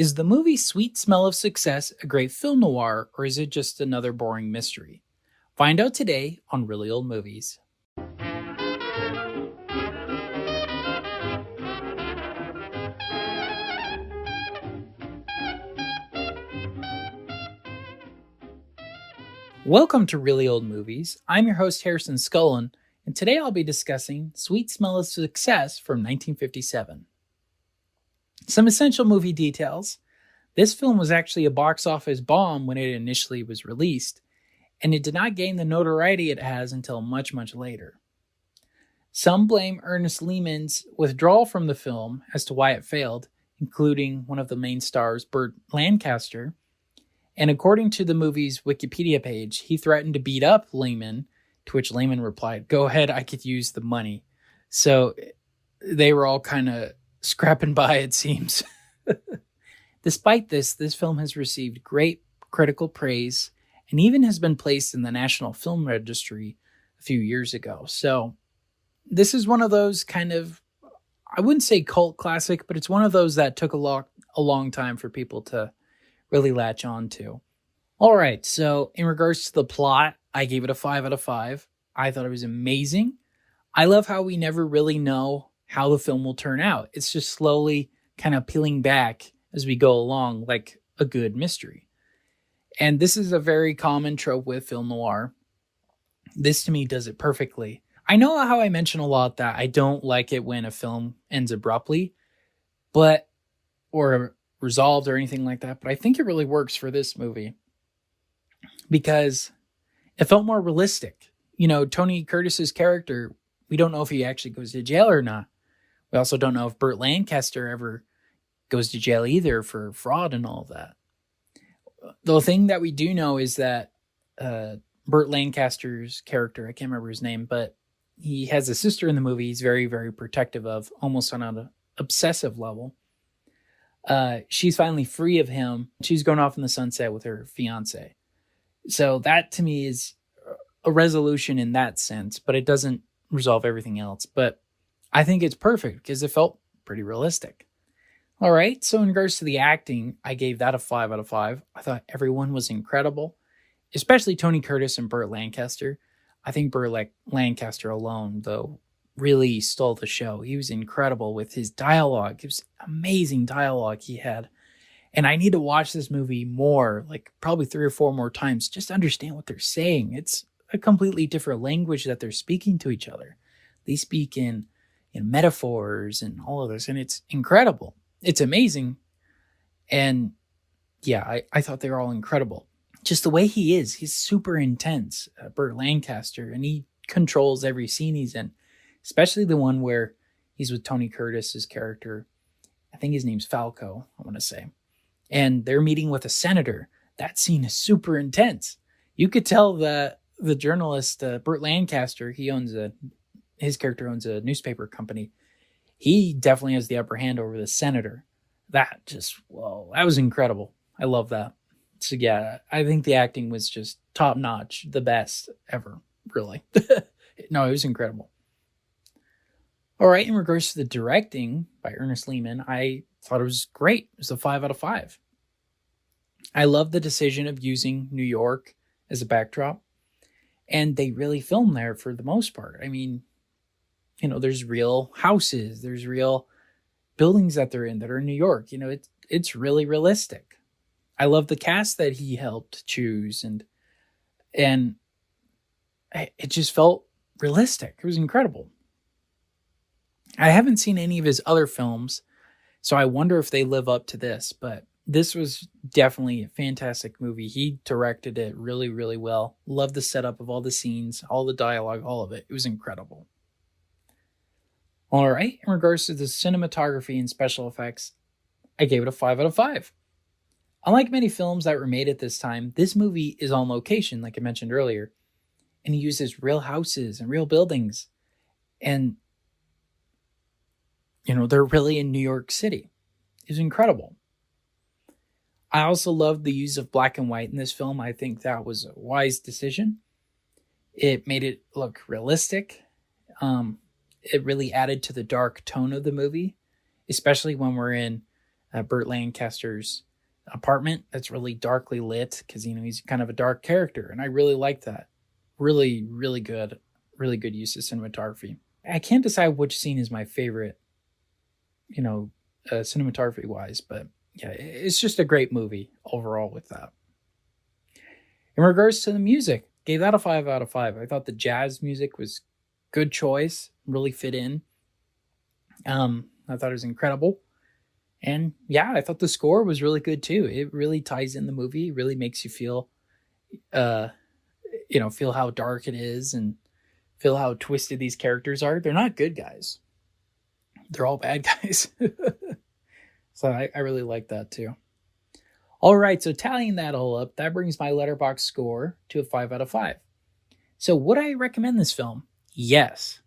Is the movie Sweet Smell of Success a great film noir, or is it just another boring mystery? Find out today on Really Old Movies. Welcome to Really Old Movies. I'm your host, Harrison Scullin, and today I'll be discussing Sweet Smell of Success from 1957. Some essential movie details. This film was actually a box office bomb when it initially was released, and it did not gain the notoriety it has until much, much later. Some blame Ernest Lehman's withdrawal from the film as to why it failed, including one of the main stars, Burt Lancaster. And according to the movie's Wikipedia page, he threatened to beat up Lehman, to which Lehman replied, "Go ahead, I could use the money." So they were all kind of scrapping by, it seems. Despite this film has received great critical praise and even has been placed in the National Film Registry a few years ago. So this is one of those kind of, I wouldn't say cult classic, but it's one of those that took a long time for people to really latch on to. All right, so in regards to the plot, I gave it a 5 out of 5. I thought it was amazing. I love how we never really know how the film will turn out. It's just slowly kind of peeling back as we go along, like a good mystery. And this is a very common trope with film noir. This to me does it perfectly. I know how I mention a lot that I don't like it when a film ends abruptly, or resolved or anything like that, but I think it really works for this movie because it felt more realistic. You know, Tony Curtis's character, we don't know if he actually goes to jail or not. We also don't know if Burt Lancaster ever goes to jail either for fraud and all of that. The thing that we do know is that Burt Lancaster's character, I can't remember his name, but he has a sister in the movie he's very, very protective of, almost on an obsessive level. She's finally free of him. She's going off in the sunset with her fiance. So that to me is a resolution in that sense, but it doesn't resolve everything else. But I think it's perfect because it felt pretty realistic. All right, so in regards to the acting, I gave that a 5 out of 5. I thought everyone was incredible, especially Tony Curtis and Burt Lancaster. I think Burt Lancaster alone, though, really stole the show. He was incredible with his dialogue. It was amazing dialogue he had. And I need to watch this movie more, like probably 3 or 4 more times, just to understand what they're saying. It's a completely different language that they're speaking to each other. They speak in metaphors and all of this, and it's incredible. It's amazing. And yeah, I thought they were all incredible. Just the way he is, he's super intense, Burt Lancaster, and he controls every scene he's in, especially the one where he's with Tony Curtis's character. I think his name's Falco, I want to say. And they're meeting with a senator. That scene is super intense. You could tell that the journalist, Burt Lancaster, his character owns a newspaper company. He definitely has the upper hand over the senator. That was incredible. I love that. So yeah, I think the acting was just top notch, the best ever, really. No, it was incredible. All right, in regards to the directing by Ernest Lehman, I thought it was great. It was a 5 out of 5. I love the decision of using New York as a backdrop, and they really filmed there for the most part. I mean, you know, there's real houses, there's real buildings that they're in that are in New York. You know, it's really realistic. I love the cast that he helped choose, and it just felt realistic. It was incredible. I haven't seen any of his other films, so I wonder if they live up to this, but this was definitely a fantastic movie. He directed it really, really well. Loved the setup of all the scenes, all the dialogue, all of it. It was incredible. All right, in regards to the cinematography and special effects, I gave it a 5 out of 5. Unlike many films that were made at this time, this movie is on location, like I mentioned earlier, and he uses real houses and real buildings. And, you know, they're really in New York City. It was incredible. I also loved the use of black and white in this film. I think that was a wise decision. It made it look realistic. It really added to the dark tone of the movie, especially when we're in Burt Lancaster's apartment that's really darkly lit because he's kind of a dark character, and I really like that. Really, really good use of cinematography. I can't decide which scene is my favorite, cinematography wise, but yeah, it's just a great movie overall with that. In regards to the music, gave that a 5 out of 5. I thought the jazz music was good choice, really fit in. I thought it was incredible. And yeah, I thought the score was really good too. It really ties in the movie, it really makes you feel feel how dark it is and feel how twisted these characters are. They're not good guys. They're all bad guys. So I really like that too. All right, so tallying that all up, that brings my Letterboxd score to a 5 out of 5. So would I recommend this film? Yes.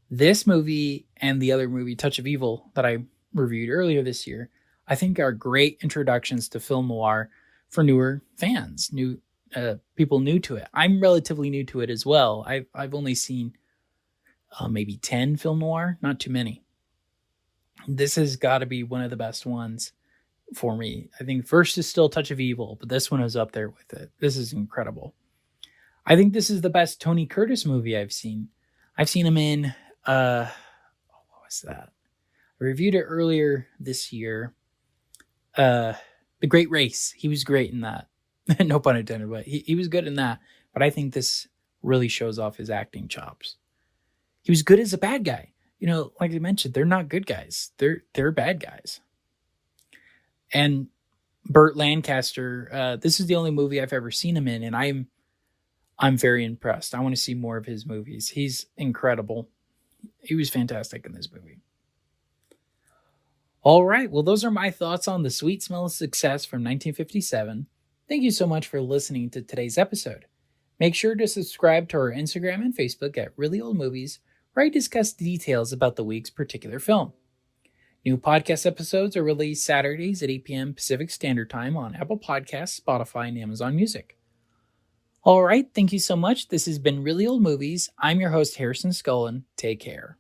This movie and the other movie, Touch of Evil, that I reviewed earlier this year, I think are great introductions to film noir for newer fans, new people new to it. I'm relatively new to it as well. I've only seen maybe 10 film noir, not too many. This has got to be one of the best ones for me. I think first is still Touch of Evil, but this one is up there with it. This is incredible. I think this is the best Tony Curtis movie I've seen. I've seen him in, what was that? I reviewed it earlier this year. The Great Race. He was great in that. No pun intended, but he was good in that. But I think this really shows off his acting chops. He was good as a bad guy. Like I mentioned, they're not good guys. They're bad guys. And Burt Lancaster, this is the only movie I've ever seen him in, and I'm very impressed. I want to see more of his movies. He's incredible. He was fantastic in this movie. All right, well, those are my thoughts on The Sweet Smell of Success from 1957. Thank you so much for listening to today's episode. Make sure to subscribe to our Instagram and Facebook at Really Old Movies, where I discuss details about the week's particular film. New podcast episodes are released Saturdays at 8 p.m. Pacific Standard Time on Apple Podcasts, Spotify, and Amazon Music. All right, thank you so much. This has been Really Old Movies. I'm your host, Harrison Scullin. Take care.